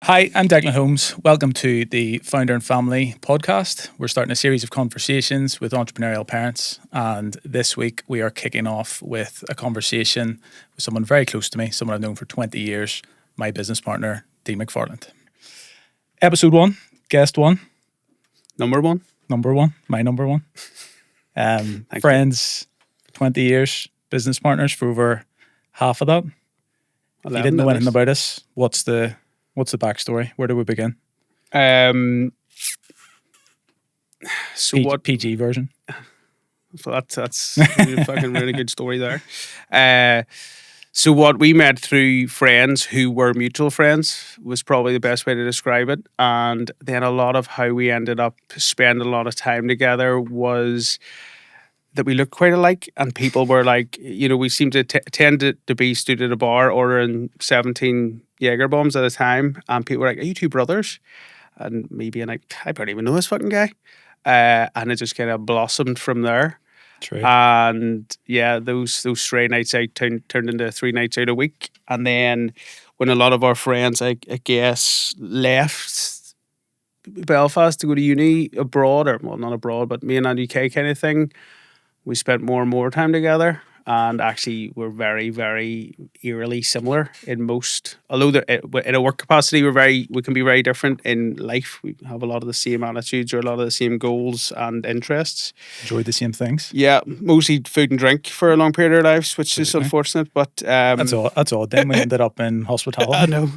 Hi, I'm Declan Holmes. Welcome to the Founder and Family podcast. We're starting a series of conversations with entrepreneurial parents. And this week we are kicking off with a conversation with someone very close to me, someone I've known for 20 years, my business partner, Dean McFarland. Episode 1, guest 1. Number one. My number one. Friends, 20 years, business partners for over half of that. If you didn't know anything about us, what's the backstory? Where do we begin? PG version. So that's a fucking really good story there. So what we met through friends who were mutual friends was probably the best way to describe it. And then a lot of how we ended up spending a lot of time together was that we looked quite alike, and people were like, we seemed to tend to be stood at a bar ordering 17 Jaeger bombs at a time, and people were like, "Are you two brothers?" And me being like, "I barely even know this fucking guy," and it just kind of blossomed from there. True. And yeah, those 3 nights out turned into 3 nights out a week, and then when a lot of our friends, I guess, left Belfast to go to uni abroad, or well, not abroad, but mainland UK kind of thing, we spent more and more time together, and actually we're very, very eerily similar in most. Although in a work capacity, we can be very different in life. We have a lot of the same attitudes or a lot of the same goals and interests. Enjoy the same things. Yeah, mostly food and drink for a long period of our lives, which is unfortunate. But that's all. Then we ended up in hospitality. I know.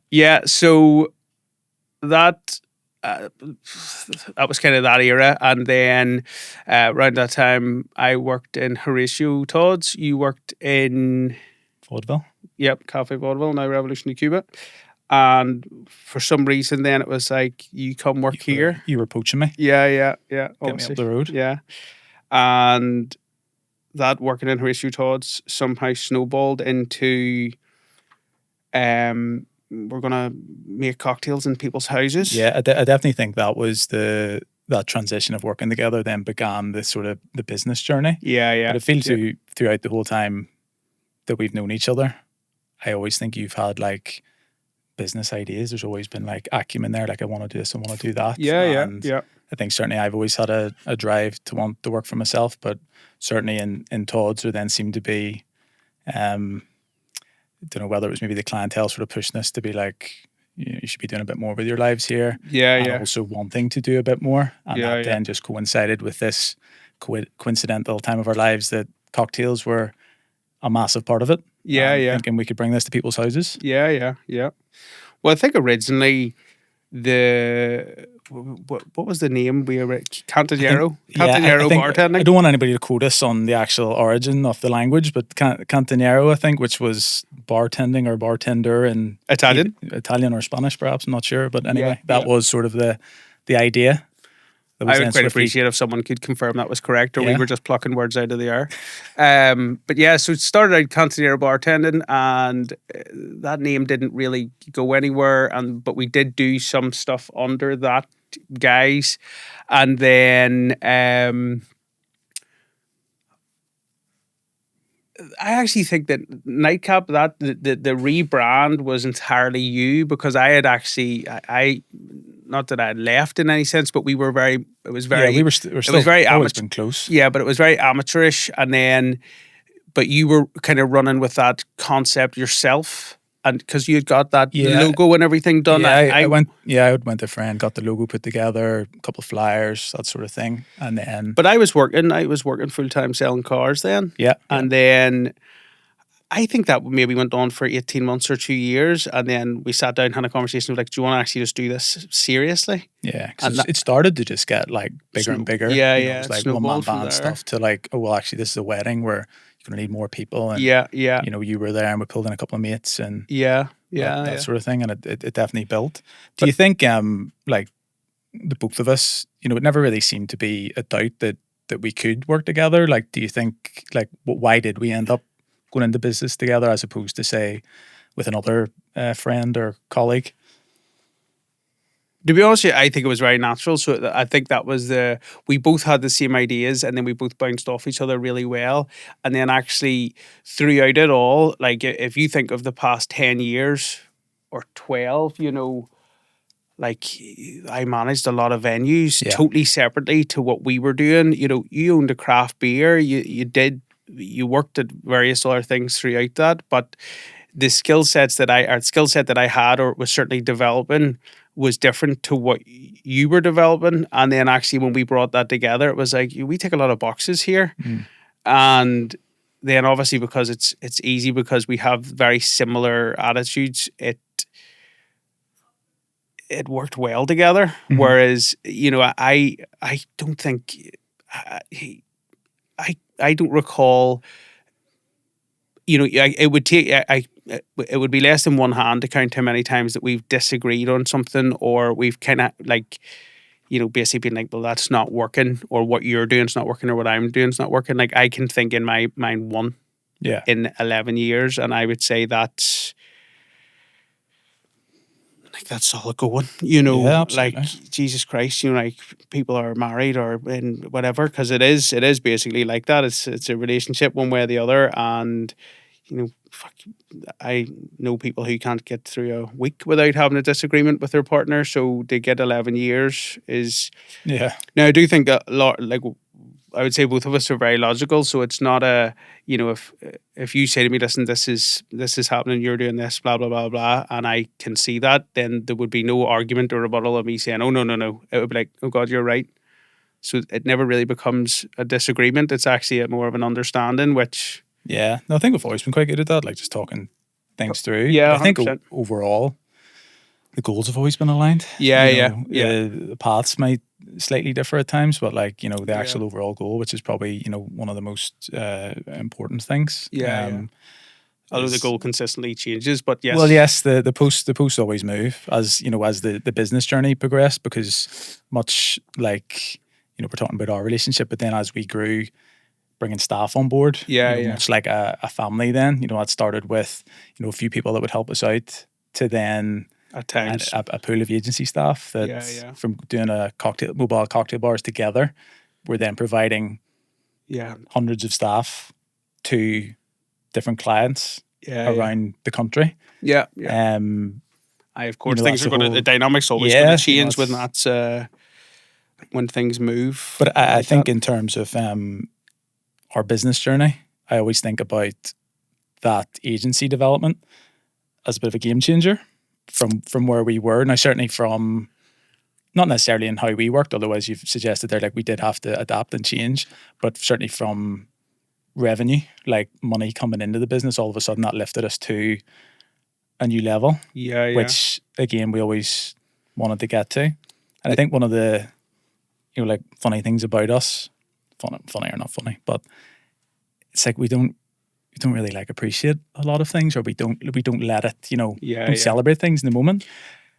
Yeah, so that was kind of that era, and then around that time I worked in Horatio Todd's. You worked in Vaudeville. Yep, Cafe Vaudeville, now Revolutionary Cuba. And for some reason then it was like, you come work here. You were poaching me. Yeah. Get me up the road. Yeah. And that working in Horatio Todd's somehow snowballed into we're going to make cocktails in people's houses. Yeah, I definitely think that was that transition of working together then began the sort of the business journey. Yeah. But it feels throughout the whole time that we've known each other, I always think you've had like business ideas. There's always been like acumen there, like I want to do this, I want to do that. Yeah. I think certainly I've always had a drive to want to work for myself, but certainly in Todd's there then seemed to be I don't know whether it was maybe the clientele sort of pushing us to be like, you should be doing a bit more with your lives here. Yeah. Also wanting to do a bit more. And that then just coincided with this coincidental time of our lives that cocktails were a massive part of it. Thinking we could bring this to people's houses. Yeah. Well, I think originally what was the name we were Cantanero bartending. I don't want anybody to quote us on the actual origin of the language, but Cantanero, I think, which was bartending or bartender in Italian or Spanish, perhaps. I'm not sure, but anyway, that was sort of the idea. I would quite appreciate if someone could confirm that was correct, or we were just plucking words out of the air. But yeah, so it started out Cantanero bartending, and that name didn't really go anywhere. But we did do some stuff under that guise, and then I actually think that Nightcap, that the rebrand was entirely you, because I had actually I not that I had left in any sense, but we were very. It was very. Yeah, we were still. It was very always been close. Yeah, but it was very amateurish, and then, but you were kind of running with that concept yourself, and because you had got that logo and everything done. Yeah, I went to a friend, got the logo put together, a couple of flyers, that sort of thing, and then. But I was working full time selling cars then. Yeah, and then. I think that maybe went on for 18 months or 2 years, and then we sat down and had a conversation of like, do you want to actually just do this seriously? Yeah, because it started to just get like bigger and bigger. Yeah. It was like one-man band stuff to like, oh, well, actually, this is a wedding where you're going to need more people. And, you were there and we pulled in a couple of mates and that sort of thing, and it definitely built. Do you think, like, the both of us, it never really seemed to be a doubt that we could work together? Like, do you think, like, why did we end up going into business together as opposed to, say, with another friend or colleague? To be honest, I think it was very natural. So I think that was we both had the same ideas, and then we both bounced off each other really well. And then actually throughout it all, like if you think of the past 10 years, or 12, like I managed a lot of venues totally separately to what we were doing. You owned a craft beer, you worked at various other things throughout that, but the skill set that I had or was certainly developing was different to what you were developing. And then actually when we brought that together, it was like, we take a lot of boxes here. And then obviously because it's easy because we have very similar attitudes, it worked well together. Whereas, I don't think I don't recall, it would take it would be less than one hand to count how many times that we've disagreed on something, or we've kind of like, basically been like, well, that's not working, or what you're doing is not working, or what I'm doing is not working. Like I can think in my mind one in 11 years, and I would say that's like that's solid going, like Jesus Christ, like people are married or in whatever, because it is basically like that. It's a relationship one way or the other, and I know people who can't get through a week without having a disagreement with their partner. So to get 11 years is Now I do think a lot, like I would say both of us are very logical. So it's not a, if you say to me, listen, this is happening, you're doing this, blah, blah, blah, blah, and I can see that, then there would be no argument or rebuttal of me saying, oh, no. It would be like, oh God, you're right. So it never really becomes a disagreement. It's actually more of an understanding, which... Yeah. No, I think we've always been quite good at that, like just talking things through. Yeah, 100%. I think overall, the goals have always been aligned. The paths might slightly differ at times, but like, the actual overall goal, which is probably, one of the most important things. Although the goal consistently changes, but yes. Well, yes, the posts always move as, as the business journey progressed, because much like, we're talking about our relationship, but then as we grew, bringing staff on board, much like a family then, it started with, a few people that would help us out to then at times a pool of agency staff that from doing mobile cocktail bars together, we're then providing hundreds of staff to different clients around the country. Of course, things are going to, the dynamics always going to change when that's when things move. But I think in terms of our business journey, I always think about that agency development as a bit of a game changer from where we were. Now, certainly from, not necessarily in how we worked, although as you've suggested there, like we did have to adapt and change, but certainly from revenue, like money coming into the business, all of a sudden that lifted us to a new level, which again, we always wanted to get to. And I think one of the, like funny things about us, funny or not funny, but it's like we don't really like appreciate a lot of things, or we don't let it, don't celebrate things in the moment.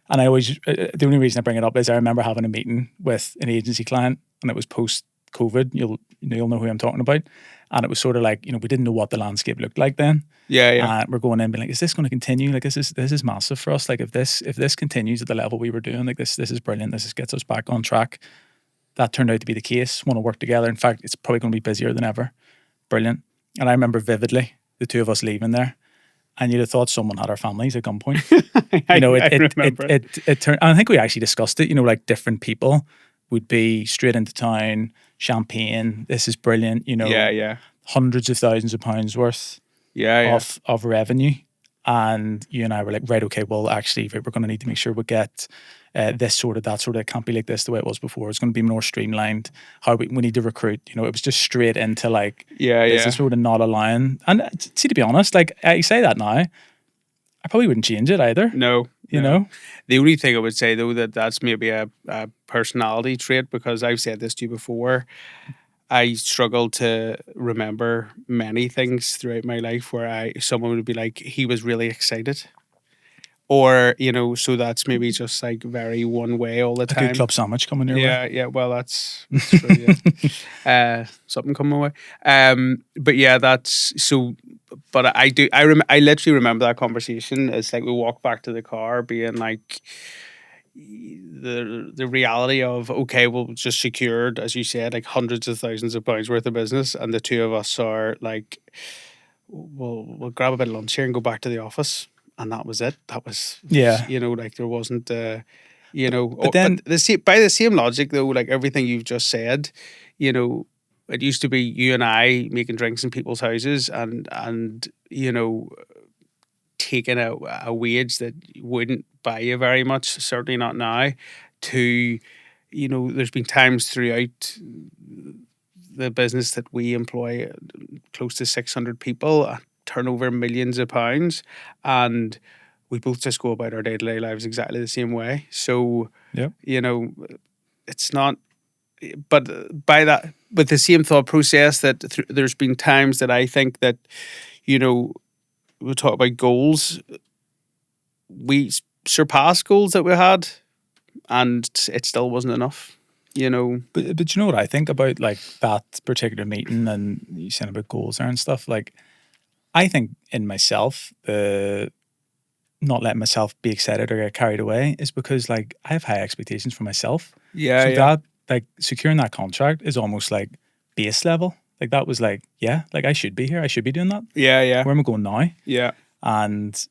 And I always, the only reason I bring it up is I remember having a meeting with an agency client, and it was post-COVID. You'll know who I'm talking about. And it was sort of like, we didn't know what the landscape looked like then. And we're going in being like, is this going to continue? Like, this is massive for us. Like, if this continues at the level we were doing, like this is brilliant. This gets us back on track. That turned out to be the case. Want to work together. In fact, it's probably going to be busier than ever. Brilliant. And I remember vividly the two of us leaving there, and you'd have thought someone had our families at gunpoint. I remember. It turned. And I think we actually discussed it. Like different people would be straight into town, champagne. This is brilliant. Hundreds of thousands of pounds worth of revenue. And you and I were like, right, okay, well, actually, we're going to need to make sure we get this sorted, that sorted. It can't be like this the way it was before. It's going to be more streamlined. How we need to recruit. It was just straight into like, this is sort of not allowing. And see, to be honest, like I say that now, I probably wouldn't change it either. No. You know? The only thing I would say, though, that's maybe a personality trait, because I've said this to you before. I struggle to remember many things throughout my life where someone would be like, he was really excited. Or, so that's maybe just like very one way all the time. A good club sandwich coming your way. Yeah, well, that's true, yeah. Something coming my way. But yeah, that's so, but I literally remember that conversation. It's like we walked back to the car being like, the reality of, okay, well, just secured, as you said, like hundreds of thousands of pounds worth of business, and the two of us are like, we'll grab a bit of lunch here and go back to the office. and that was it. That was, yeah. Like there wasn't, but then by the same logic though, like everything you've just said, it used to be you and I making drinks in people's houses and taking a wage that wouldn't buy you very much, certainly not now, to, there's been times throughout the business that we employ close to 600 people, turn over millions of pounds, and we both just go about our day-to-day lives exactly the same way. So, yeah. It's not, but by that, with the same thought process that there's been times that I think that, we talk about goals, we surpassed goals that we had, and it still wasn't enough. But you know what I think about like that particular meeting, and you saying about goals there and stuff. Like, I think in myself, not letting myself be excited or get carried away is because like I have high expectations for myself. Yeah. So yeah. that like securing that contract is almost like base level. Like that was like, yeah, like I should be here. I should be doing that. Yeah. Yeah. Where am I going now? Yeah. And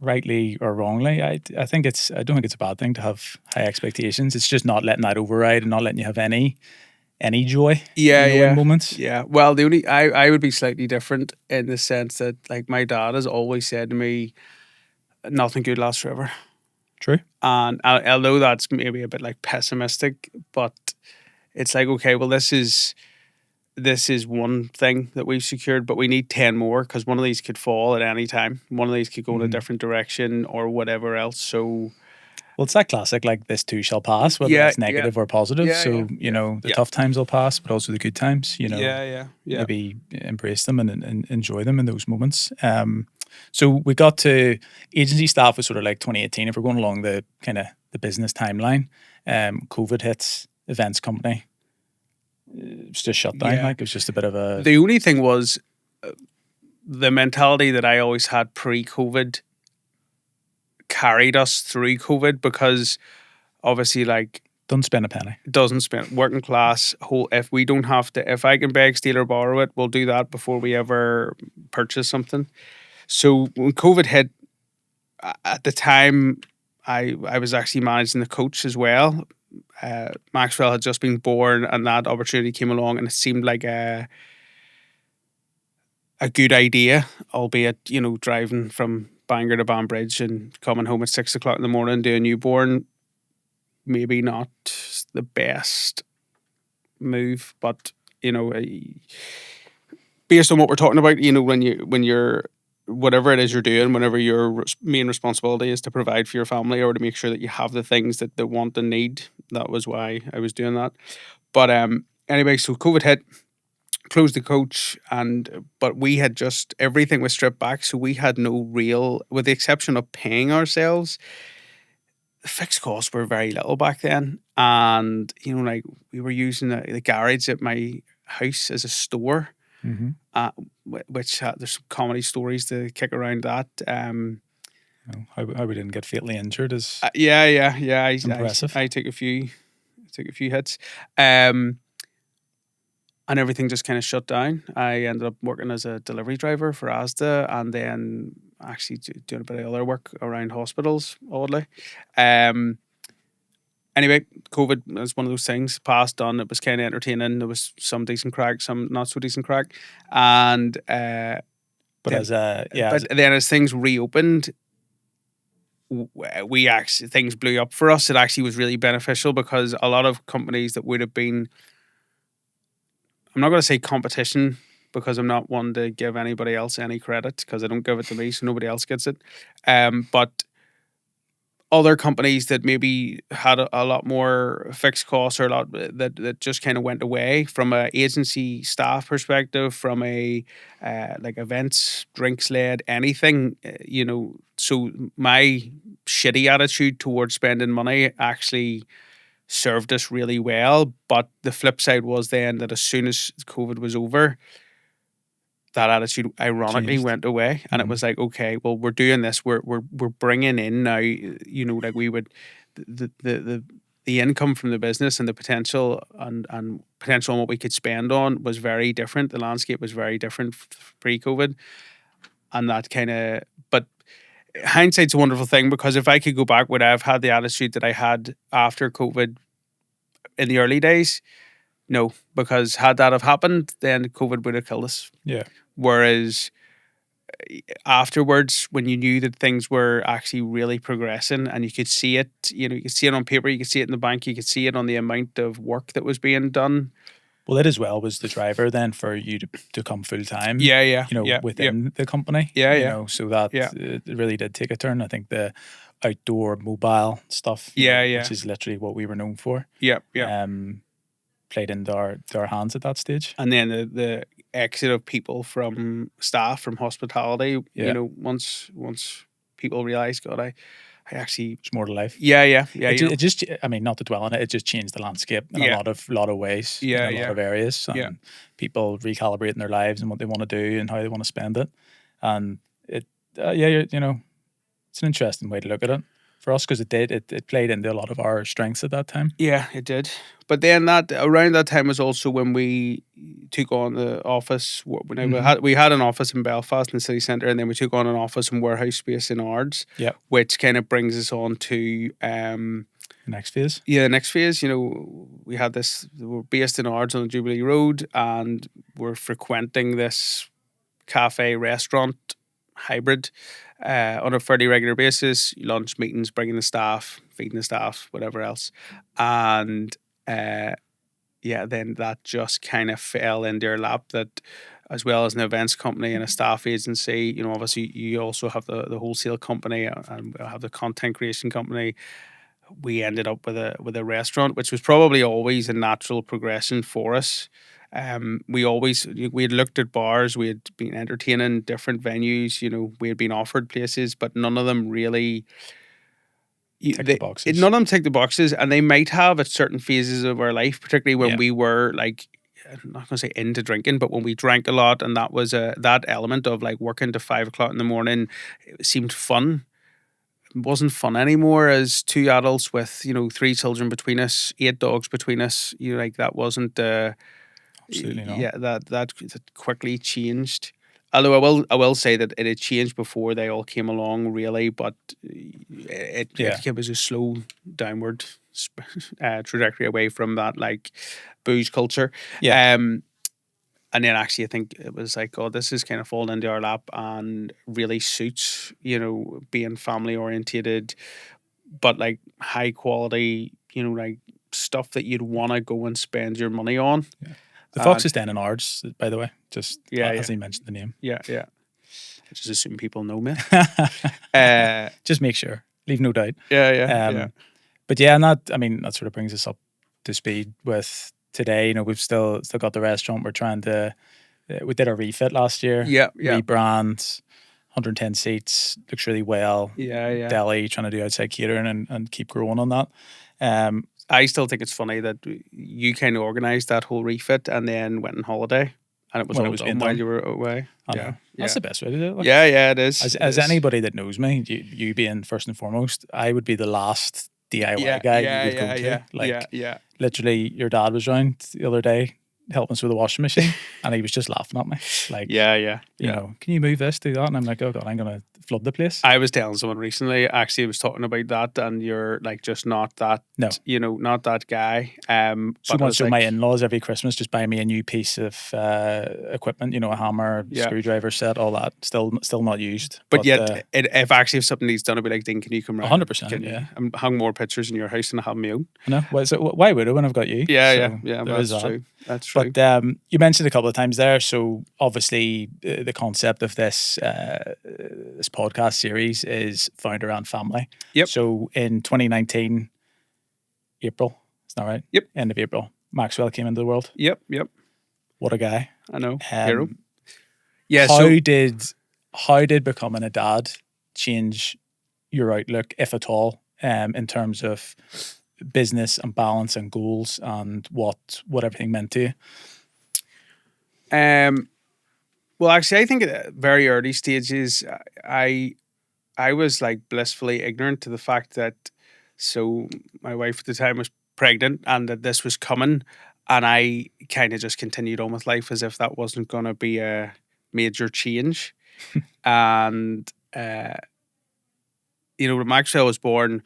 rightly or wrongly, I don't think it's a bad thing to have high expectations. It's just not letting that override and not letting you have any joy. In moments. Yeah. Well, the only I would be slightly different in the sense that like my dad has always said to me, nothing good lasts forever. True. And although that's maybe a bit like pessimistic, but it's like, okay, well, this is one thing that we've secured, but we need 10 more because one of these could fall at any time. One of these could go in a different direction or whatever else. So, well, it's that classic, like this too shall pass, whether it's negative or positive. So, the tough times will pass, but also the good times, maybe embrace them and enjoy them in those moments. So we got to agency staff was sort of like 2018. If we're going along the kind of the business timeline, COVID hits, events company. It was just shut down. Yeah. Like it was just a bit of a. The only thing was the mentality that I always had pre-COVID carried us through COVID because obviously, like, don't spend a penny. Doesn't spend working class. If we don't have to, if I can beg, steal, or borrow it, we'll do that before we ever purchase something. So when COVID hit, at the time, I was actually managing the coach as well. Maxwell had just been born, and that opportunity came along, and it seemed like a good idea, albeit driving from Bangor to Banbridge and coming home at 6 o'clock in the morning to a newborn, maybe not the best move, but based on what we're talking about, when you're whatever it is you're doing, whenever your main responsibility is to provide for your family or to make sure that you have the things that they want and need, that was why I was doing that. But anyway, so COVID hit, closed the coach, but we had just, everything was stripped back, so we had no real, with the exception of paying ourselves, the fixed costs were very little back then. And like we were using the garage at my house as a store. Which there's some comedy stories to kick around that. How we didn't get fatally injured is impressive. I took a few hits, and everything just kind of shut down. I ended up working as a delivery driver for Asda, and then actually doing a bit of other work around hospitals. Oddly, anyway, COVID was one of those things. Passed on. It was kind of entertaining. There was some decent crack, some not so decent crack, and then as things reopened, things blew up for us. It actually was really beneficial because a lot of companies that would have been, I'm not going to say competition because I'm not one to give anybody else any credit because I don't give it to me, so nobody else gets it. But other companies that maybe had a lot more fixed costs or a lot that just kind of went away from an agency staff perspective, from a like events, drinks led, anything, so my shitty attitude towards spending money actually served us really well. But the flip side was then that as soon as COVID was over, that attitude ironically went away, and it was like, okay, well, we're doing this, we're bringing in now, like we would, the income from the business and the potential and potential on what we could spend on was very different. The landscape was very different pre-COVID, and that kind of, but hindsight's a wonderful thing, because if I could go back, would I have had the attitude that I had after COVID in the early days? No, because had that have happened, then COVID would have killed us. Yeah. Whereas afterwards, when you knew that things were actually really progressing and you could see it, you could see it on paper, you could see it in the bank, you could see it on the amount of work that was being done. Well, it as well was the driver then for you to come full time. Yeah. Within the company. So that it really did take a turn. I think the outdoor mobile stuff. Which is literally what we were known for. Yeah. Played into our hands at that stage. And then the exit of people from staff, from hospitality. Once people realised, God, I actually, there's more to life. Yeah. It just, I mean, not to dwell on it, it just changed the landscape in a lot of ways. In a lot of areas. And people recalibrating their lives and what they want to do and how they want to spend it. And it, it's an interesting way to look at it for us, because it played into a lot of our strengths at that time. Yeah, it did. But then around that time was also when we took on the office. We had an office in Belfast in the city centre, and then we took on an office and warehouse space in Ards. Yeah, which kind of brings us on to the next phase. Yeah, the next phase. We had this. We're based in Ards on Jubilee Road, and we're frequenting this cafe restaurant hybrid on a fairly regular basis. Lunch meetings, bringing the staff, feeding the staff, whatever else, and. Then that just kind of fell into our lap, that as well as an events company and a staff agency, obviously you also have the wholesale company and have the content creation company. We ended up with a restaurant, which was probably always a natural progression for us. We had looked at bars, we had been entertaining different venues, we had been offered places, but none of them really the boxes. None of them tick the boxes, and they might have at certain phases of our life, particularly when we were like, I'm not going to say into drinking, but when we drank a lot, and that was that element of like working to 5 o'clock in the morning, it seemed fun. It wasn't fun anymore as two adults with 3 children between us, 8 dogs between us. That wasn't. Absolutely not. Yeah, that quickly changed. Although I will say that it had changed before they all came along, really, but it was a slow downward trajectory away from that like booze culture. Yeah. And then actually I think it was like, oh, this is kind of fallen into our lap and really suits, being family orientated, but like high quality, like stuff that you'd want to go and spend your money on. Yeah. The Fox is down in Ards, by the way. Just as he mentioned the name. Yeah. I just assume people know me. Just make sure. Leave no doubt. Yeah. But yeah, and that sort of brings us up to speed with today. We've still got the restaurant. We're trying to. We did a refit last year. Yeah. Rebrand. 110 seats. Looks really well. Yeah. Deli, trying to do outside catering and keep growing on that. I still think it's funny that you kind of organised that whole refit and then went on holiday, and it was all done while you were away. Yeah. That's the best way to do it. Like. Yeah, it is. As anybody that knows me, you being first and foremost, I would be the last DIY guy you would go to. Literally, your dad was around the other day helping us with the washing machine, and he was just laughing at me. Like, can you move this, do that? And I'm like, oh God, I'm going to flood the place. I was telling someone recently, actually, I was talking about that, and you're like just not that, not that guy. So much of my in-laws every Christmas just buy me a new piece of equipment, a hammer, screwdriver set, all that, still not used. But yet, if something needs done, I'd be like, Dean, can you come round? 100%, yeah. I'm hung more pictures in your house than I have my own. I know. Why would I when I've got you? Yeah, that's true. That's true. But you mentioned a couple of times there, so obviously the concept of this this podcast series is found around family. Yep. So in 2019, April, is that right? Yep. End of April, Maxwell came into the world. Yep. What a guy. I know. Hero. Yeah. How did becoming a dad change your outlook, if at all, in terms of business and balance and goals and what everything meant to you? Well, actually, I think at very early stages, I was like blissfully ignorant to the fact that, so my wife at the time was pregnant and that this was coming, and I kind of just continued on with life as if that wasn't going to be a major change. And Maxwell was born,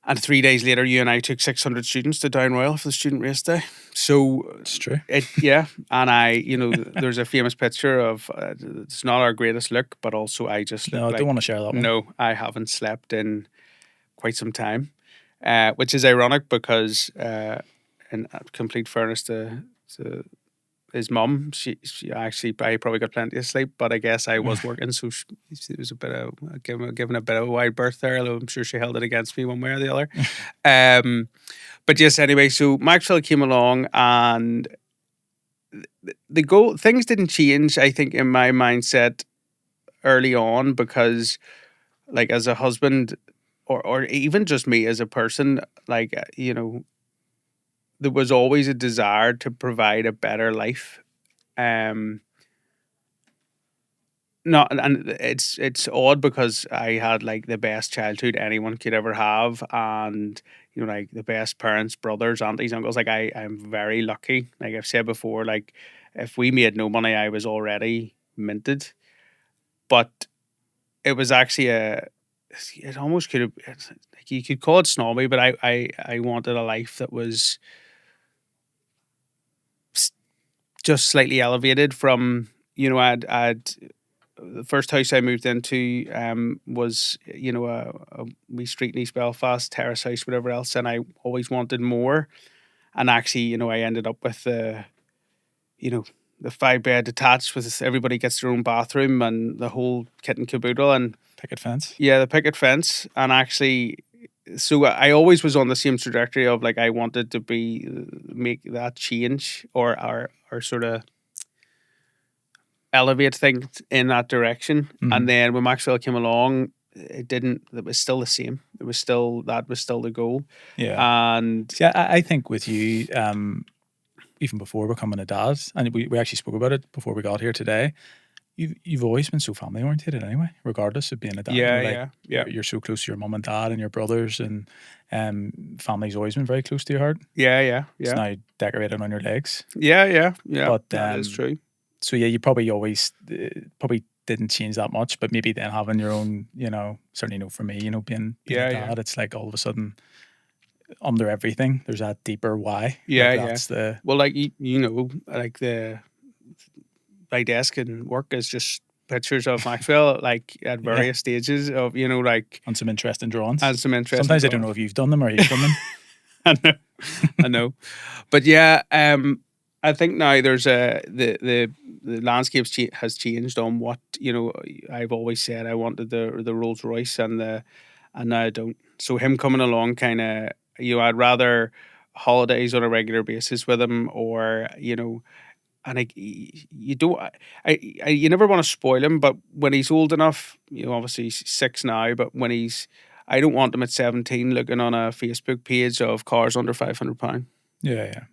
and 3 days later, you and I took 600 students to Down Royal for the student race day. So it's true. And there's a famous picture of it's not our greatest look, but also I just look I don't want to share that one. No, I haven't slept in quite some time, which is ironic because, in complete fairness to his mum, she actually, I probably got plenty of sleep, but I guess I was working, so it was a bit of giving a bit of a wide berth there. Although I'm sure she held it against me one way or the other. But yes, anyway, so Maxwell came along, and the goal, things didn't change, I think, in my mindset early on, because, like, as a husband, or even just me as a person, like, there was always a desire to provide a better life. Not, and it's odd because I had, like, the best childhood anyone could ever have, and like, the best parents, brothers, aunties, uncles. Like, I'm very lucky. Like I've said before, like, if we made no money, I was already minted. But it was actually it almost could have, like, you could call it snobby, but I wanted a life that was just slightly elevated from, I'd the first house I moved into was, a wee street in East Belfast, terrace house, whatever else, and I always wanted more. And actually, I ended up with the 5-bed detached with everybody gets their own bathroom and the whole kit and caboodle, and picket fence. Yeah, the picket fence. And actually, so I always was on the same trajectory of, like, I wanted to make that change, or sort of elevate things in that direction. Mm-hmm. And then when Maxwell came along, it was still the same. That was still the goal. Yeah. And see, I think with you, even before becoming a dad, and we actually spoke about it before we got here today, you've always been so family oriented anyway, regardless of being a dad. You're so close to your mum and dad and your brothers, and family's always been very close to your heart. Yeah. It's now decorated on your legs. Yeah. But that is true. So yeah, you probably always probably didn't change that much, but maybe then having your own, certainly, for me, being a dad, it's like all of a sudden, under everything, there's that deeper why. That's well, like, like, my desk and work is just pictures of Maxwell, like, at various stages of, like, and some interesting drawings. Sometimes I don't know if you've done them or he's done them. I know, but yeah, I think now there's the landscape has changed on what, I've always said I wanted the Rolls Royce, and now I don't. So him coming along, kind of, I'd rather holidays on a regular basis with him, or, and you don't, you never want to spoil him, but when he's old enough, obviously he's 6 now, but I don't want him at 17 looking on a Facebook page of cars under £500. Yeah.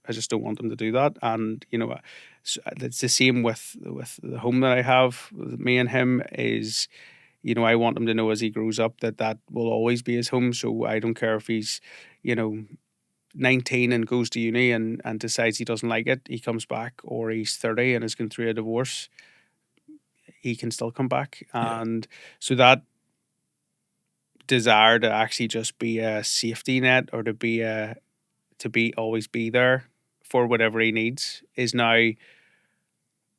I just don't want them to do that. And it's the same with the home that I have with me and him. Is, I want him to know as he grows up that will always be his home. So I don't care if he's 19 and goes to uni and decides he doesn't like it, he comes back, or he's 30 and has gone through a divorce, he can still come back. And so that desire to actually just be a safety net, or to always be there for whatever he needs, is now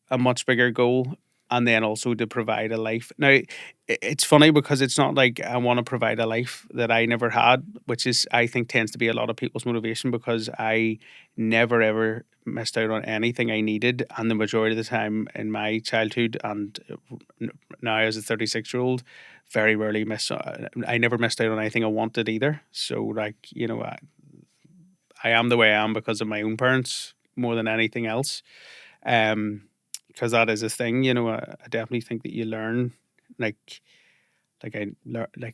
a much bigger goal. And then also to provide a life. Now, it's funny because it's not like I want to provide a life that I never had, which is, I think, tends to be a lot of people's motivation, because I never ever missed out on anything I needed. And the majority of the time in my childhood, and now as a 36-year-old, very rarely I never missed out on anything I wanted either. So, like, I am the way I am because of my own parents more than anything else. Because that is a thing, I definitely think that you learn, like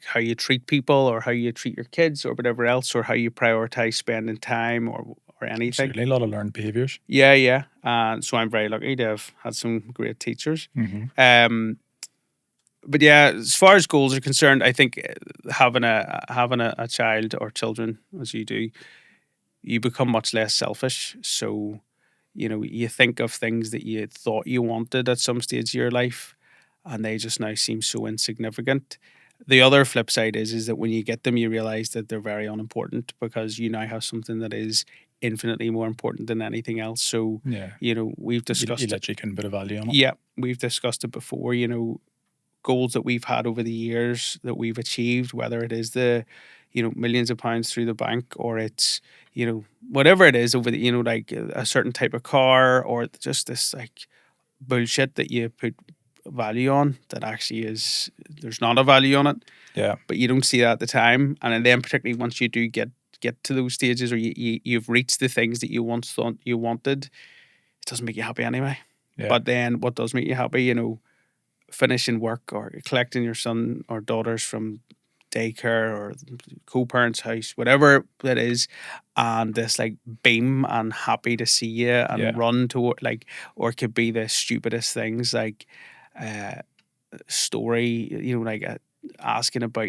how you treat people, or how you treat your kids, or whatever else, or how you prioritize spending time, or anything. Certainly a lot of learned behaviors. Yeah. And so I'm very lucky to have had some great teachers. Mm-hmm. But yeah, as far as goals are concerned, I think having a child, or children, as you do, you become much less selfish. So, you think of things that you thought you wanted at some stage of your life, and they just now seem so insignificant. The other flip side is that when you get them, you realize that they're very unimportant because you now have something that is infinitely more important than anything else. So, we've discussed you literally couldn't put a value on it. Yeah, we've discussed it before. Goals that we've had over the years that we've achieved, whether it is the, millions of pounds through the bank, or it's, whatever it is over the, like a certain type of car, or just this like bullshit that you put value on that actually there's not a value on it. Yeah. But you don't see that at the time. And then particularly once you do get to those stages, or you've reached the things that you once thought you wanted, it doesn't make you happy anyway. Yeah. But then what does make you happy, finishing work or collecting your son or daughters from daycare or co-parents' house, whatever it is, and this like beam and happy to see you and run toward, like, or it could be the stupidest things like story, like asking about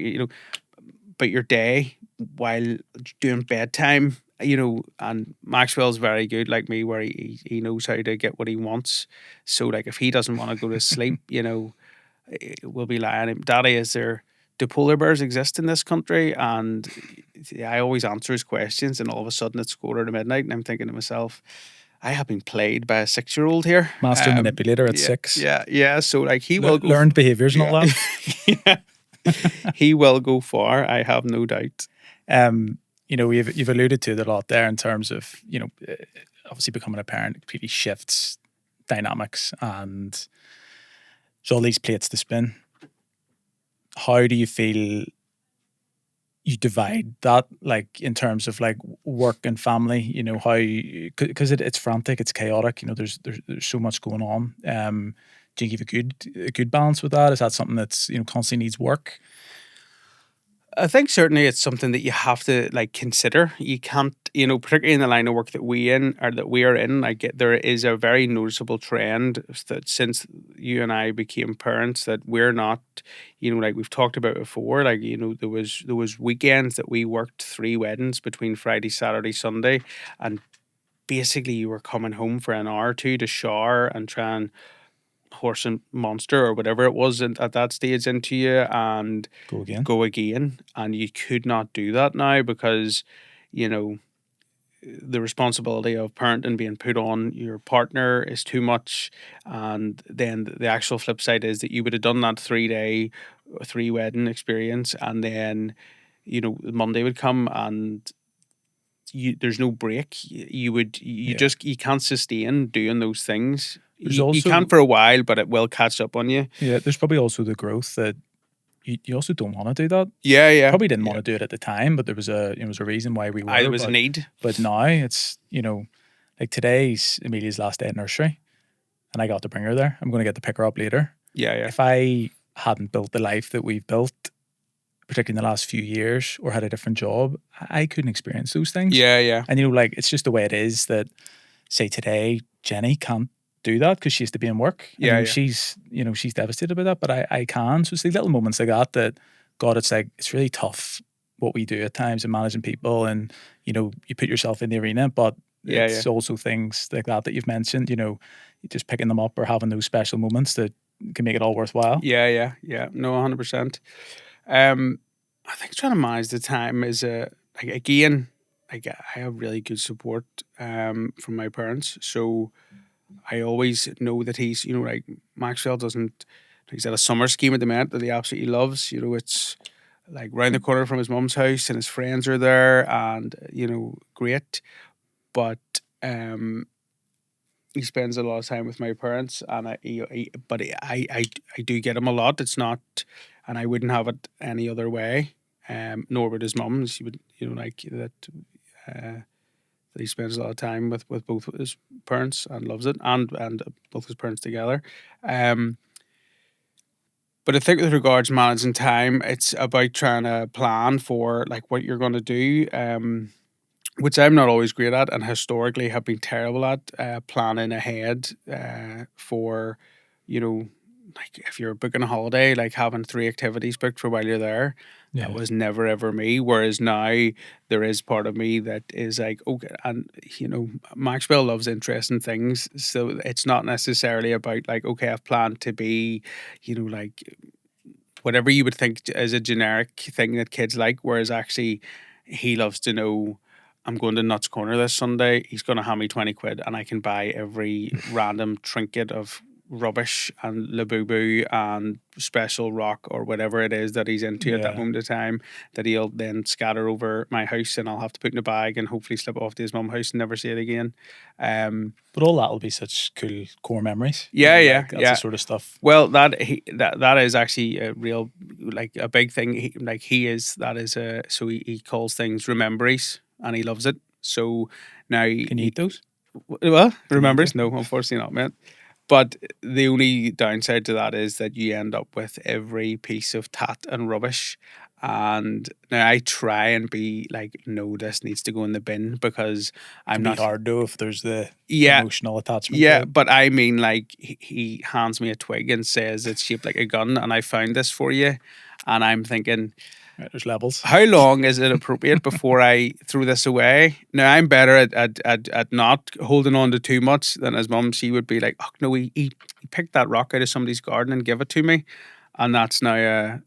about your day while doing bedtime, and Maxwell's very good like me, where he knows how to get what he wants. So like if he doesn't want to go to sleep, we'll be lying. Daddy, do polar bears exist in this country? And I always answer his questions, and all of a sudden it's 1:45, and I'm thinking to myself, I have been played by a 6-year-old here. Master manipulator at 6. Yeah. So like he will go learned behaviours and all that. Yeah. He will go far, I have no doubt. You've alluded to it a lot there in terms of, obviously becoming a parent completely shifts dynamics, and there's all these plates to spin. How do you feel you divide that, like in terms of like work and family? How, because it's frantic, it's chaotic. There's so much going on. Do you give a good balance with that? Is that something that's constantly needs work? I think certainly it's something that you have to like consider. You can't, particularly in the line of work that we are in, like there is a very noticeable trend that since you and I became parents, that we're not, like we've talked about before, like, there was weekends that we worked 3 weddings between Friday, Saturday, Sunday, and basically you were coming home for an hour or two to shower and try and horse and monster or whatever it was at that stage into you and go again. And you could not do that now because, the responsibility of parenting being put on your partner is too much. And then the actual flip side is that you would have done that 3 wedding experience, and then, Monday would come and there's no break. You can't sustain doing those things. You can for a while, but it will catch up on you. Yeah, there's probably also the growth that you also don't want to do that. Yeah. Probably didn't want to do it at the time, but there was a reason why we were. There was a need. But now it's, like today's Amelia's last day at nursery, and I got to bring her there. I'm going to get to pick her up later. Yeah. If I hadn't built the life that we've built, particularly in the last few years, or had a different job, I couldn't experience those things. Yeah. And like it's just the way it is that, say today, Jenny can't do that because she has to be in work. She's devastated by that, but I can. So it's the little moments like that God, it's like it's really tough what we do at times in managing people, and you put yourself in the arena, but it's also things like that you've mentioned, just picking them up or having those special moments that can make it all worthwhile. Yeah. No, 100%. I think trying to manage the time is again, like I have really good support from my parents, so I always know that he's, like Maxwell doesn't, he's at a summer scheme at the minute that he absolutely loves. It's like round the corner from his mum's house, and his friends are there, and great. But he spends a lot of time with my parents, and I do get him a lot. It's not, and I wouldn't have it any other way. Nor would his mum. She would, like that. That he spends a lot of time with both his parents and loves it, and both his parents together. But I think with regards to managing time, it's about trying to plan for like what you're going to do, which I'm not always great at, and historically have been terrible at planning ahead for, like if you're booking a holiday, like having 3 activities booked for while you're there. Yeah. That was never ever me. Whereas now there is part of me that is like, okay, and Maxwell loves interesting things, so it's not necessarily about like, okay, I've planned to be, like whatever you would think as a generic thing that kids like. Whereas actually, he loves to know, I'm going to Nuts Corner this Sunday. He's going to hand me 20 quid, and I can buy every random trinket of rubbish and Labubu and special rock or whatever it is that he's into at that moment of time, that he'll then scatter over my house, and I'll have to put in a bag and hopefully slip it off to his mum's house and never see it again. But all that will be such cool core memories. That's the sort of stuff. Well, that is actually a real, like a big thing. So he calls things rememberies, and he loves it. So now can you eat those? Well, remembers? No, unfortunately not, mate. But the only downside to that is that you end up with every piece of tat and rubbish. And now I try and be like, no, this needs to go in the bin, because I'm not hard though if there's the emotional attachment. Yeah, but I mean, like he hands me a twig and says it's shaped like a gun, and I found this for you, and I'm thinking, right, there's levels. How long is it appropriate before I throw this away? Now I'm better at not holding on to too much than his mum. She would be like, oh no, he picked that rock out of somebody's garden and give it to me. And that's now,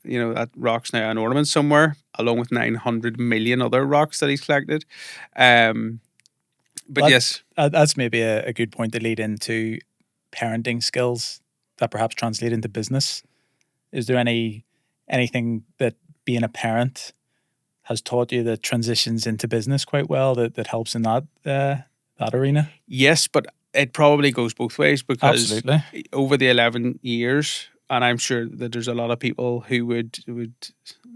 that rock's now an ornament somewhere, along with 900 million other rocks that he's collected. But yes. That's maybe a good point to lead into parenting skills that perhaps translate into business. Is there anything that being a parent has taught you that transitions into business quite well, that helps in that arena? Yes, but it probably goes both ways, because absolutely, over the 11 years, and I'm sure that there's a lot of people who would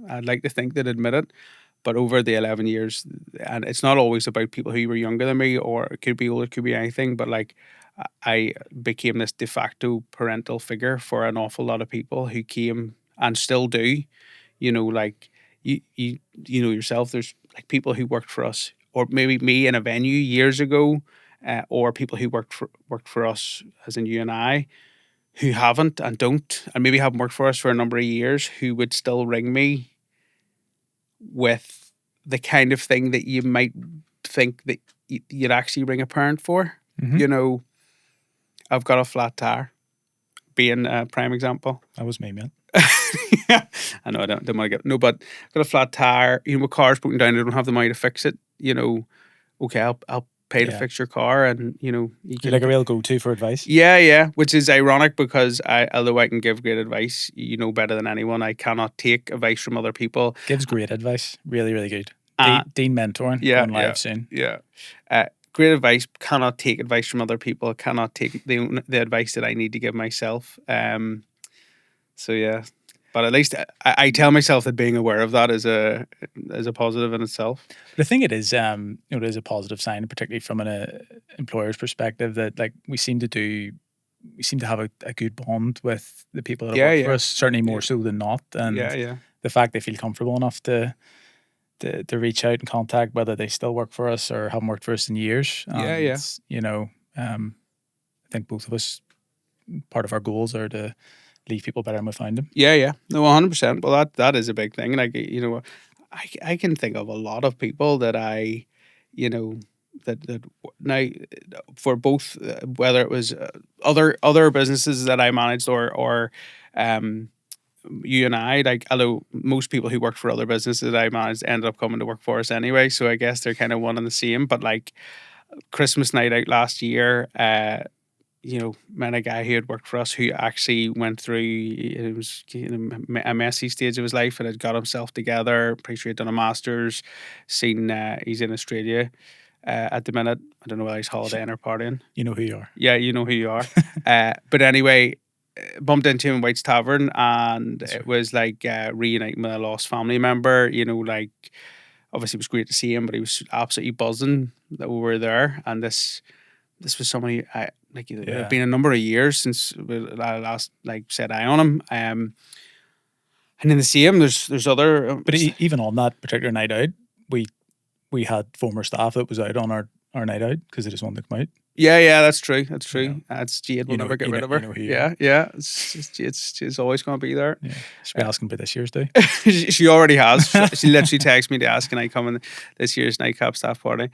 I'd like to think that admit it, but over the 11 years, and it's not always about people who were younger than me, or it could be older, it could be anything, but like I became this de facto parental figure for an awful lot of people who came and still do. Like you know yourself, there's like people who worked for us, or maybe me in a venue years ago, or people who worked for us, as in you and I, who haven't and don't, and maybe haven't worked for us for a number of years, who would still ring me with the kind of thing that you might think that you'd actually ring a parent for. Mm-hmm. I've got a flat tire, being a prime example. That was me, man. Yeah, I know I don't want to get but I've got a flat tire. My car's broken down. I don't have the money to fix it. Okay, I'll pay to fix your car, and you you're like a real go-to for advice. Yeah, which is ironic, because although I can give great advice, better than anyone, I cannot take advice from other people. Gives great advice, really, really good. Dean mentoring, going live soon. Yeah. Great advice. Cannot take advice from other people. Cannot take the advice that I need to give myself. So yeah, but at least I tell myself that being aware of that is a positive in itself. But I think it is it is a positive sign, particularly from an employer's perspective, that like we seem to have a good bond with the people that work for us, certainly more so than not. And the fact they feel comfortable enough to reach out and contact, whether they still work for us or haven't worked for us in years. I think both of us, part of our goals are to leave people better than we find them. Yeah. No, 100%. Well, that is a big thing. Like, I can think of a lot of people that I, that now for both, whether it was other businesses that I managed or you and I, like, although most people who worked for other businesses that I managed ended up coming to work for us anyway, so I guess they're kind of one and the same. But like Christmas night out last year, met a guy who had worked for us who actually went through, it was a messy stage of his life, and had got himself together. Pretty sure he'd done a master's. He's in Australia at the minute. I don't know whether he's holidaying or partying. You know who you are. Yeah, you know who you are. But anyway, bumped into him in White's Tavern, and it was like reuniting with a lost family member. Like, obviously it was great to see him, but he was absolutely buzzing that we were there. And this was somebody it had been a number of years since I last set eye on him. And in the same, there's other. But even on that particular night out, we had former staff that was out on our night out because they just wanted to come out. Yeah, that's true. That's true. That's Jade. We'll never get rid of her. Yeah. It's always going to be there. Yeah. Should we ask him about this year's do? She already has. She literally texted me to ask, can I come in this year's Nightcap staff party?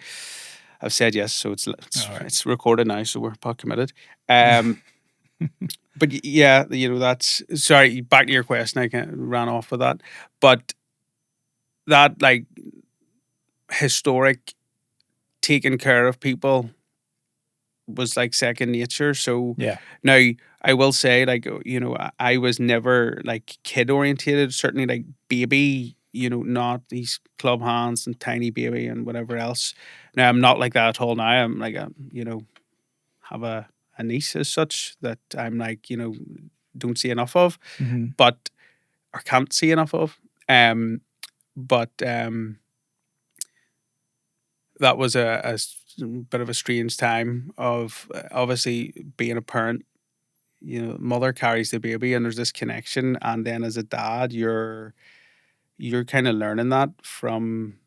I've said yes, so it's recorded now, so we're pot committed. But yeah, that's, sorry, back to your question, I ran off with that. But that, like, historic taking care of people was like second nature. So yeah. Now I will say, like, I was never like kid orientated, certainly like baby, not these club hands and tiny baby and whatever else. Now I'm not like that at all now. I'm like, have a niece as such that I'm like, don't see enough of, but, or can't see enough of. But that was a bit of a strange time of obviously being a parent. Mother carries the baby and there's this connection, and then as a dad, you're kind of learning that from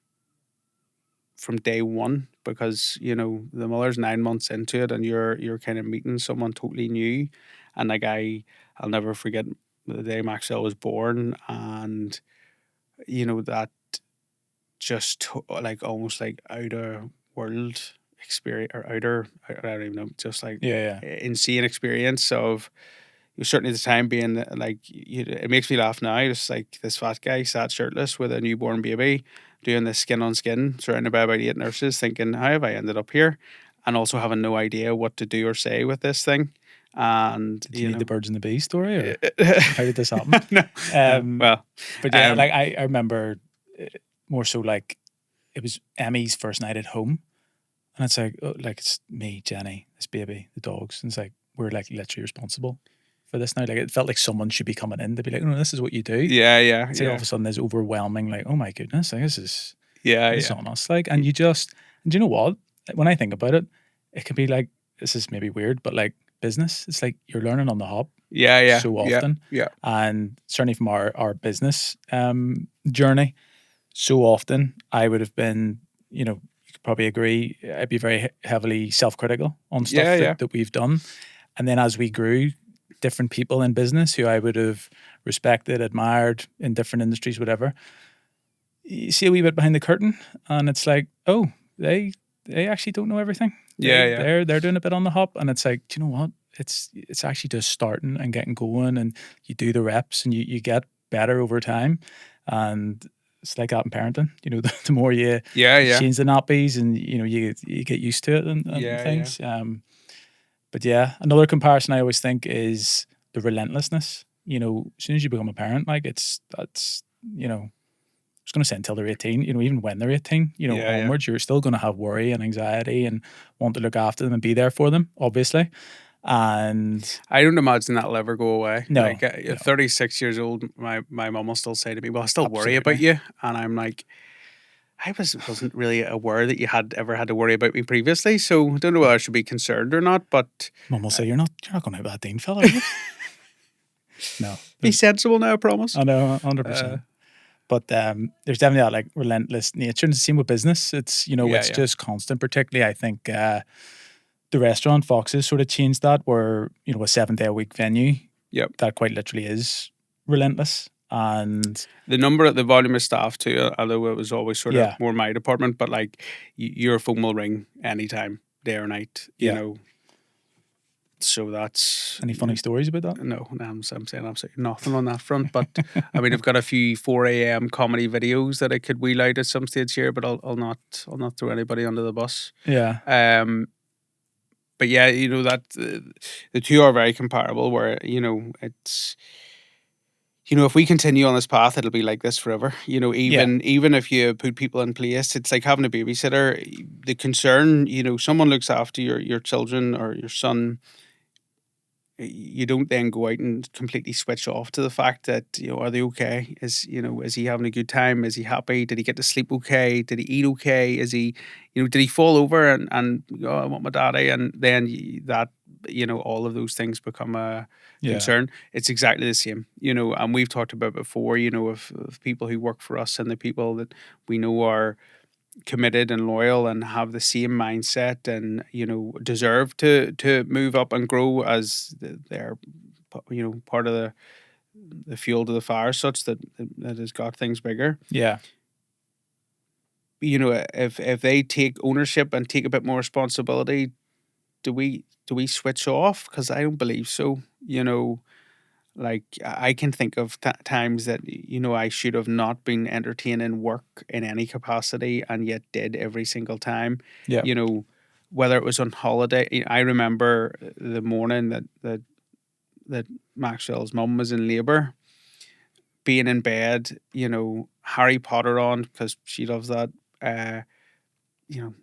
day one, because the mother's 9 months into it and you're kind of meeting someone totally new. And like I'll never forget the day Maxwell was born, and that just like almost like outer world experience, or outer, I don't even know, just like insane experience of, certainly the time being, like, it makes me laugh now, just like this fat guy sat shirtless with a newborn baby doing this skin on skin surrounded by about 8 nurses, thinking, how have I ended up here? And also having no idea what to do or say with this thing. And do you need the birds and the bees story, or how did this happen? No. Well, but yeah, like I remember more so like it was Emmy's first night at home, and it's like, it's me, Jenny, this baby, the dogs, and it's like we're like literally responsible for this now. Like it felt like someone should be coming in to be like, no, this is what you do. Yeah. It's like all of a sudden there's overwhelming, like, oh my goodness, like, this is on us. Like, and do you know what? When I think about it, it can be like, this is maybe weird, but like business, it's like you're learning on the hop. So often. Yeah. And certainly from our business journey, so often I would have been, you could probably agree, I'd be very heavily self-critical on stuff that we've done. And then as we grew, different people in business who I would have respected, admired in different industries, whatever, you see a wee bit behind the curtain, and it's like, oh, they actually don't know everything. They're doing a bit on the hop, and it's like, do you know what? It's actually just starting and getting going, and you do the reps, and you get better over time, and it's like that in parenting. The more you change the nappies, and you get used to it and things. But yeah, another comparison I always think is the relentlessness. As soon as you become a parent, like I was going to say until they're 18, even when they're 18, onwards, you're still going to have worry and anxiety and want to look after them and be there for them, obviously. And I don't imagine that'll ever go away. No. Like, at 36 years old, my mum will still say to me, well, I still worry about you. And I'm like, I wasn't really aware that you had ever had to worry about me previously, so I don't know whether I should be concerned or not. But Mum will say, you're not going to have that Dean fella, are you? No. Be sensible now, I promise. I know, 100%. But there's definitely that like relentless nature, and the same with business. It's it's just constant. Particularly, I think the restaurant Foxes sort of changed that, where a 7-day-a-week venue. Yep. That quite literally is relentless. And the volume of staff too, although it was always sort of more my department, but like your phone will ring anytime, day or night, you know. So that's... Any funny stories about that? No, I'm saying absolutely nothing on that front. But I mean, I've got a few 4 a.m. comedy videos that I could wheel out at some stage here, but I'll not throw anybody under the bus. Yeah. But yeah, that the two are very comparable. Where it's... if we continue on this path, it'll be like this forever. Even if you put people in place, it's like having a babysitter. The concern, someone looks after your children or your son. You don't then go out and completely switch off to the fact that, are they okay? Is he having a good time? Is he happy? Did he get to sleep okay? Did he eat okay? Is he, did he fall over and go, I want my daddy? And then that, all of those things become a concern. It's exactly the same, and we've talked about before, of people who work for us and the people that we know are, committed and loyal and have the same mindset and, deserve to move up and grow as they're, part of the fuel to the fire, such that has got things bigger. Yeah. If they take ownership and take a bit more responsibility, do we switch off? Because I don't believe so. Like I can think of times that I should have not been entertaining work in any capacity, and yet did every single time. Yeah. Whether it was on holiday. I remember the morning that Maxwell's mum was in labour, being in bed, Harry Potter on because she loves that.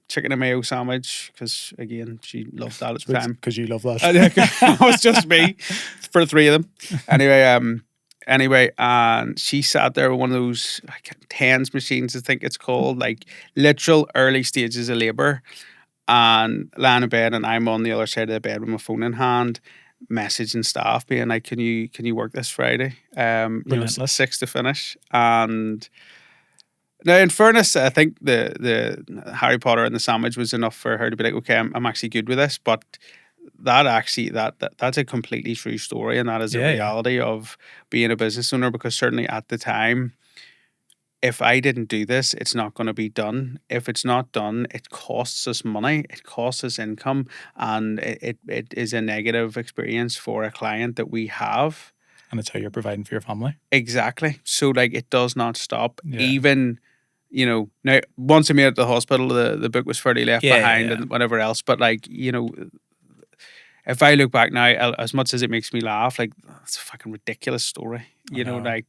Chicken and mayo sandwich because again she loved that at the time. Because you love that. It was just me for the three of them. Anyway, and she sat there with one of those TENS machines, I think it's called, like literal early stages of labour, and lying in bed, and I'm on the other side of the bed with my phone in hand, messaging staff being like, "Can you work this Friday? 6 to finish." And now, in fairness, I think the Harry Potter and the sandwich was enough for her to be like, "Okay, I'm actually good with this." But that's a completely true story, and that is a reality of being a business owner. Because certainly at the time, if I didn't do this, it's not going to be done. If it's not done, it costs us money, it costs us income, and it is a negative experience for a client that we have. And it's how you're providing for your family. Exactly. So like it does not stop. Even, now once I made it to the hospital, the book was fairly left behind and whatever else. But like, if I look back now, as much as it makes me laugh, like it's a fucking ridiculous story. But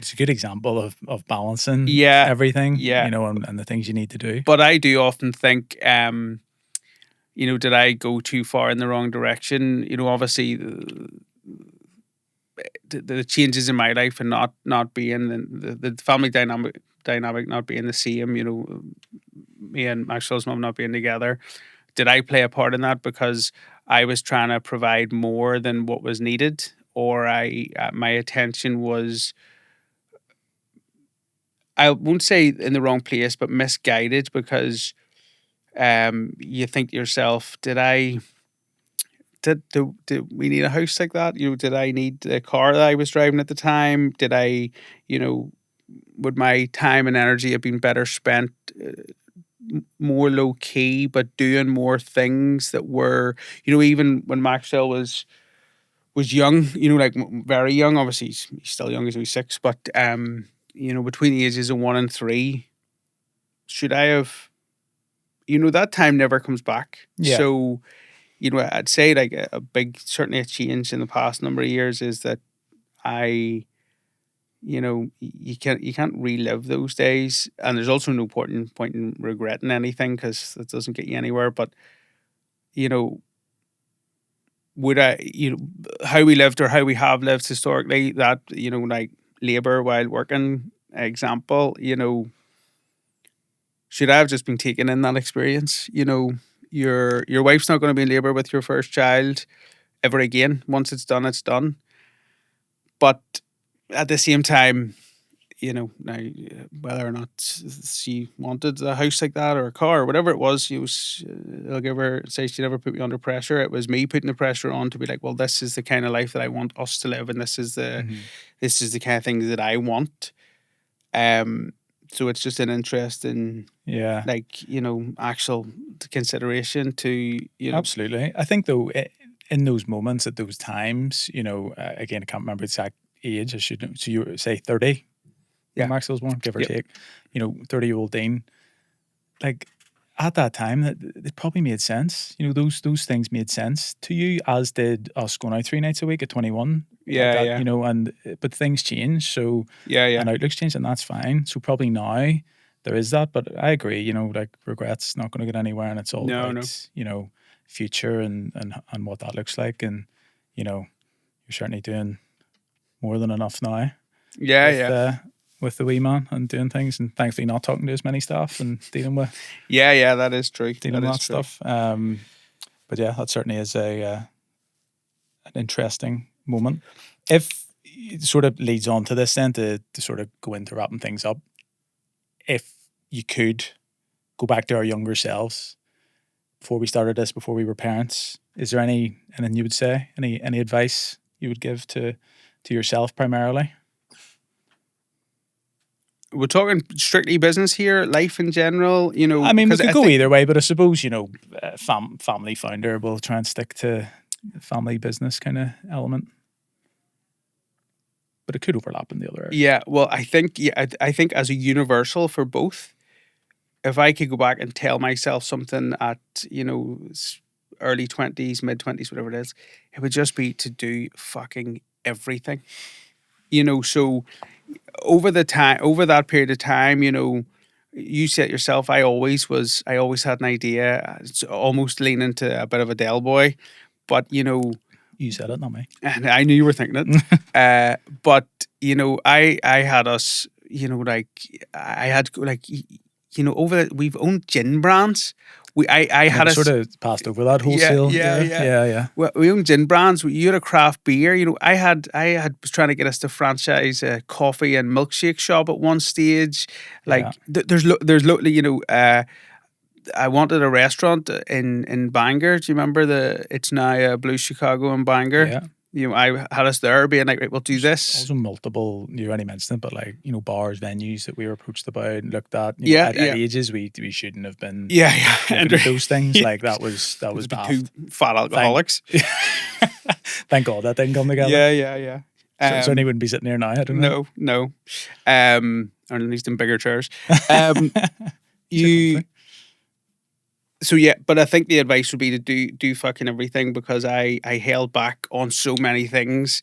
it's a good example of balancing everything, and the things you need to do. But I do often think, did I go too far in the wrong direction? Obviously the changes in my life and not being the family dynamic not being the same, me and Maxwell's mum not being together. Did I play a part in that because I was trying to provide more than what was needed, or my attention was, I won't say in the wrong place, but misguided? Because you think to yourself, did we need a house like that? Did I need the car that I was driving at the time? Did I, would my time and energy have been better spent more low key, but doing more things that were, even when Maxwell was young, like very young. Obviously, he's still young, he's only 6, but between the ages of 1 and 3, should I have, that time never comes back. Yeah. So, I'd say like a big, certainly a change in the past number of years is that you can't relive those days, and there's also no point in regretting anything because that doesn't get you anywhere. But would I, how we lived or how we have lived historically, that like labor while working example, should I have just been taken in that experience? Your wife's not going to be in labor with your first child ever again. Once it's done, it's done. But at the same time, now whether or not she wanted a house like that or a car or whatever it was, I'll give her, say she never put me under pressure. It was me putting the pressure on to be like, well, this is the kind of life that I want us to live, and this is the kind of things that I want. So it's just an interesting, actual consideration to, Absolutely. I think though, in those moments at those times, again, I can't remember the exact age. I should. So you say 30. Yeah, Maxwell's one, give or take. 30-year-old Dean. Like at that time, it probably made sense. Those things made sense to you, as did us going out 3 nights a week at 21. But things change. So and outlooks change, and that's fine. So probably now there is that. But I agree. Like regret's not going to get anywhere, and it's all about future and what that looks like. And you're certainly doing more than enough now. With the wee man and doing things, and thankfully not talking to as many staff and dealing with that is true. Dealing with that stuff. But yeah, that certainly is an interesting moment. If it sort of leads on to this then to sort of go into wrapping things up, if you could go back to our younger selves before we started this, before we were parents, is there anything you would say, any advice you would give to yourself primarily? We're talking strictly business here, life in general, I mean, we could go either way, but I suppose, family founder will try and stick to the family business kind of element. But it could overlap in the other areas. Yeah, well, I think as a universal for both, if I could go back and tell myself something at, early 20s, mid 20s, whatever it is, it would just be to do fucking everything. So over that period of time, you said yourself, I always had an idea. It's almost leaning to a bit of a Del Boy, but you said it, not me. And I knew you were thinking it. But I had us, we've owned gin brands. I had sort of passed over that wholesale. Yeah. Well, we own gin brands. You had a craft beer. I was trying to get us to franchise a coffee and milkshake shop at one stage. I wanted a restaurant in Bangor. Do you remember it's now Blue Chicago in Bangor? Yeah. I had us there being like, right, we'll do this. Also multiple, you already mentioned it, but bars, venues that we were approached about and looked at. At ages we shouldn't have been. And those things like that was daft. Two fat alcoholics. Thank God that didn't come together. Yeah. Certainly wouldn't be sitting here now. I don't know. No. Or at least in bigger chairs. So yeah, but I think the advice would be to do fucking everything, because I held back on so many things.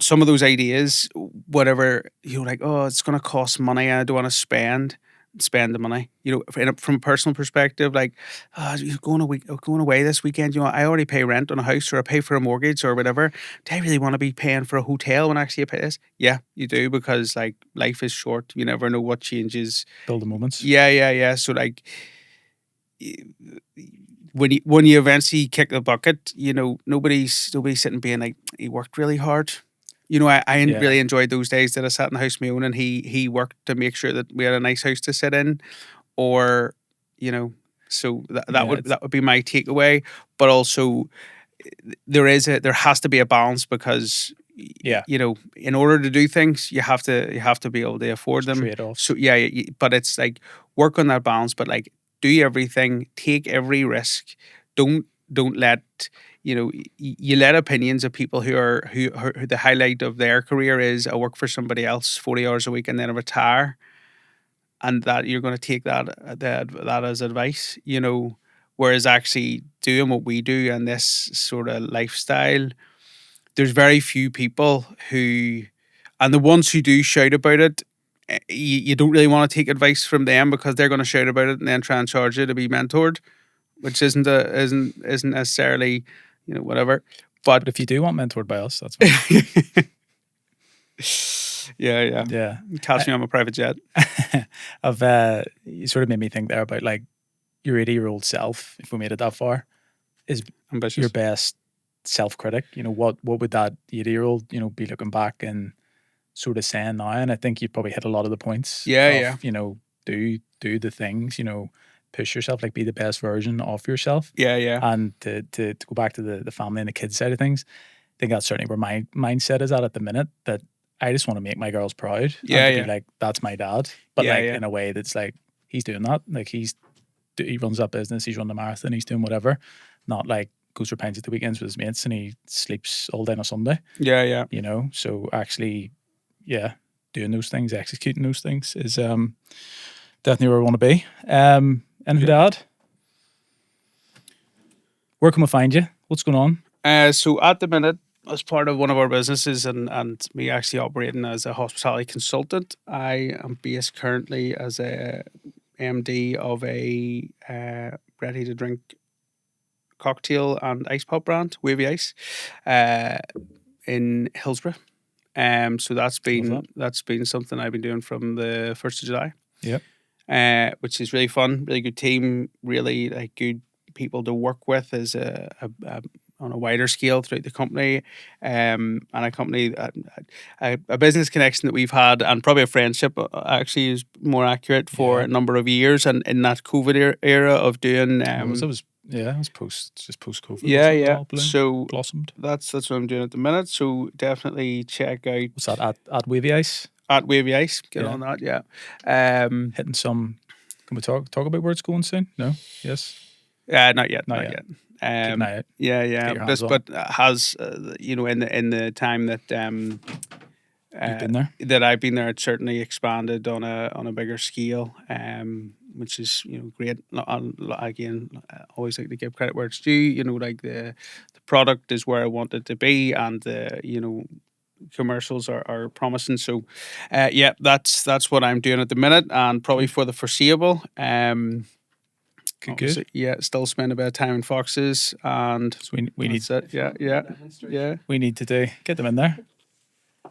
Some of those ideas, whatever, like, oh, it's going to cost money. I don't want to spend the money. From a personal perspective, like, you're going away this weekend. I already pay rent on a house, or I pay for a mortgage or whatever. Do I really want to be paying for a hotel when actually I pay this? Yeah, you do, because like life is short. You never know what changes. Build the moments. Yeah. So like, when you eventually kick the bucket, nobody's sitting being like, he worked really hard. I really enjoyed those days that I sat in the house my own, and he worked to make sure that we had a nice house to sit in, or so that would be my takeaway. But also, there has to be a balance, because in order to do things, you have to be able to afford them. Trade-offs. So but it's like, work on that balance, but like, do everything, take every risk. Don't let you let opinions of people who the highlight of their career is, I work for somebody else 40 hours a week and then I retire, and that you're going to take that as advice. Whereas actually doing what we do and this sort of lifestyle, there's very few people who, and the ones who do shout about it, you don't really want to take advice from them, because they're going to shout about it and then try and charge you to be mentored, which isn't necessarily whatever. But if you do want mentored by us, that's fine. Yeah. Catch me on my private jet. You sort of made me think there about like your 80-year-old self, if we made it that far, is ambitious. Your best self-critic. What would that 80-year-old be looking back and sort of saying now? And I think you probably hit a lot of the points. Do the things, push yourself, like be the best version of yourself. And to go back to the family and the kids side of things, I think that's certainly where my mindset is at the minute, that I just want to make my girls proud. Be like, that's my dad, but in a way that's like, he's doing that, like he runs that business, he's run the marathon, he's doing whatever, not like goes for pints at the weekends with his mates and he sleeps all day on a Sunday. So actually, doing those things, executing those things is definitely where I want to be. And Dad, where can we find you? What's going on? So at the minute, as part of one of our businesses and me actually operating as a hospitality consultant, I am based currently as a MD of a ready-to-drink cocktail and ice pop brand, Wavy Ice, in Hillsborough. So that's been something I've been doing from the 1st of July. Yep. Which is really fun, really good team, really like good people to work with. As on a wider scale throughout the company, and a company, a business connection that we've had, and probably a friendship actually is more accurate, for a number of years, and in that COVID era of doing. It was post-COVID. Yeah. So blossomed. That's what I'm doing at the minute. So definitely check out. What's that at Wavy Ice? At Wavy Ice, get on that. Yeah. Hitting some. Can we talk about where it's going soon? No. Yes. Not yet. Not yet. Keep an eye out. Yeah. But has in the time that you've been there, that I've been there, it's certainly expanded on a bigger scale, which is great. Again, I always like to give credit where it's due. Like the product is where I want it to be, and the commercials are promising. So, that's what I'm doing at the minute, and probably for the foreseeable. Good. Yeah, still spend a bit of time in Foxes, and so we need it. Yeah. We need to get them in there.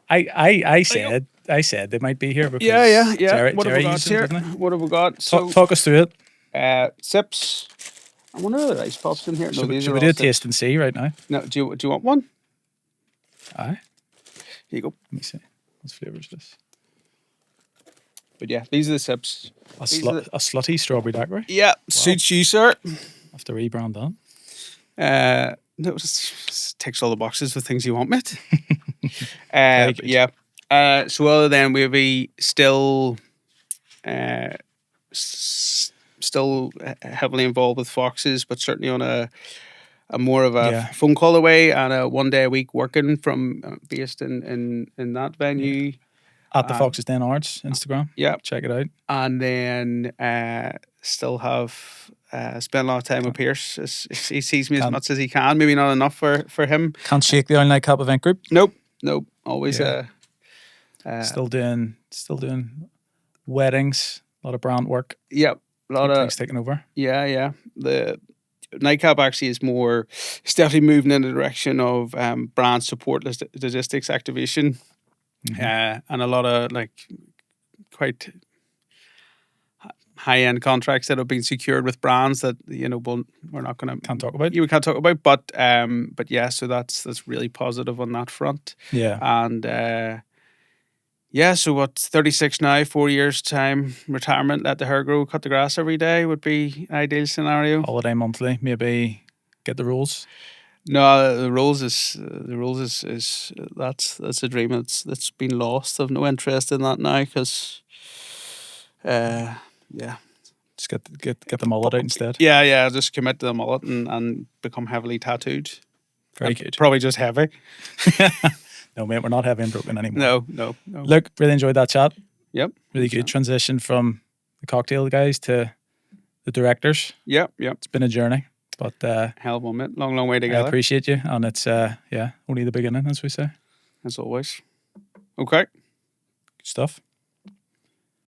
I said they might be here because yeah. Jerry What have we got here? What have we got? So talk us through it. Sips. I wonder if the ice pops in here. Should we do a taste and see right now? No, do you want one? Aye. Here you go. Let me see. What flavour is this? But yeah, these are the sips. A slutty strawberry daiquiri? Yeah, suits you, sir. Have to rebrand that. No, it just ticks all the boxes with things you want, mate. Yeah. So other than we'll be still heavily involved with Foxes, but certainly on a more of a phone call away, and a 1 day a week working from based in that venue. At the Foxes Den Arts Instagram. Yeah. Check it out. And then still have spent a lot of time with Pierce. He sees me as much as he can. Maybe not enough for him. Can't shake the old Nightcap event group? Nope. Always still doing weddings, a lot of brand work. Yep. A lot of things taking over. Yeah. The Nightcap actually is it's definitely moving in the direction of brand support, logistics activation. And a lot of quite high-end contracts that have been secured with brands that we're not going to can't talk about. We can't talk about, but yeah, so that's really positive on that front. Yeah, and so what's 36 now? 4 years time retirement. Let the hair grow. Cut the grass every day would be ideal scenario. Holiday monthly, maybe get the rules. No, the rules is that's a dream that's been lost. I've no interest in that now because, just get the mullet out instead. Yeah, just commit to the mullet and become heavily tattooed. Very good. Probably just heavy. No, mate, we're not heavy and broken anymore. No. Look, really enjoyed that chat. Yep. Really good transition from the cocktail guys to the directors. Yep. It's been a journey. But hell of a moment. Long way together. I appreciate you, and it's only the beginning, as we say. As always. Okay. Good stuff.